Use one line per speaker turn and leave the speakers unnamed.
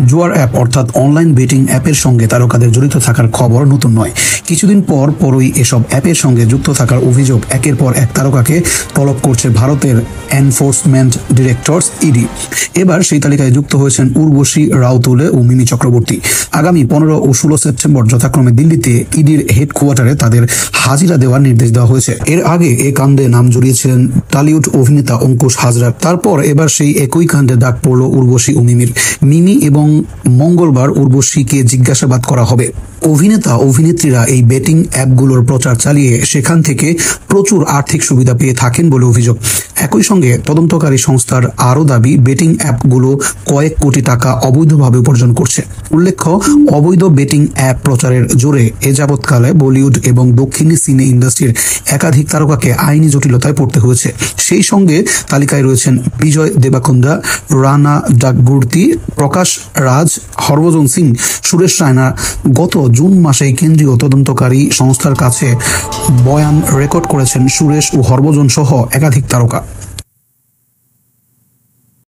জুয়ার অ্যাপ অর্থাৎ online betting অ্যাপের সঙ্গে তারকাদের জড়িত থাকার খবর নতুন নয়। কিছুদিন পরই এসব অ্যাপের সঙ্গে যুক্ত থাকার অভিযোগ একের পর এক তারকাকে তলব করছে ভারতের এনফোর্সমেন্ট ডিরেক্টরেট ইডি। এবার সেই তালিকায় যুক্ত হয়েছেন উর্বশী রাউতুলে ও মিমি চক্রবর্তী। আগামী 15 ও 16 সেপ্টেম্বর যথাক্রমে দিল্লিতে ইডির হেডকোয়ার্টারে তাদের হাজিরা দেওয়ার নির্দেশ দেওয়া হয়েছে। এর আগে এ কাণ্ডে নাম জড়িয়েছিলেন টলিউড অভিনেতা অঙ্কুশ হাজরা। তারপর এবার সেই একই কাণ্ডে ডাক পড়ল উর্বশী ও মিমির। মিমি এবং মঙ্গলবার উর্বশীকে জিজ্ঞাসাবাদ করা হবে। অভিনেতা অভিনেত্রীরা এই বেটিং অ্যাপগুলোর প্রচার চালিয়ে সেখান থেকে প্রচুর আর্থিক সুবিধা পেয়ে থাকেন বলে অভিযোগ। একই সঙ্গে তদন্তকারী সংস্থার আরও দাবি, বেটিং অ্যাপগুলো কয়েক কোটি টাকা অবৈধভাবে উপার্জন করছে। উল্লেখ্য, অবৈধ বেটিং অ্যাপ প্রচারের জোরে এ যাবৎকালে বলিউড এবং দক্ষিণী সিনে ইন্ডাস্ট্রির একাধিক তারকাকে আইনি জটিলতায় পড়তে হয়েছে। সেই সঙ্গে তালিকায় রয়েছেন বিজয় দেবাকুন্দা, রানা ডাকগুর্তি, প্রকাশ রাজ, হরভজন সিং, সুরেশ রায়না। গত জুন মাসেই কেন্দ্রীয় তদন্তকারী সংস্থার কাছে বয়ান রেকর্ড করেছেন সুরেশ ও হরভজন সহ একাধিক তারকা।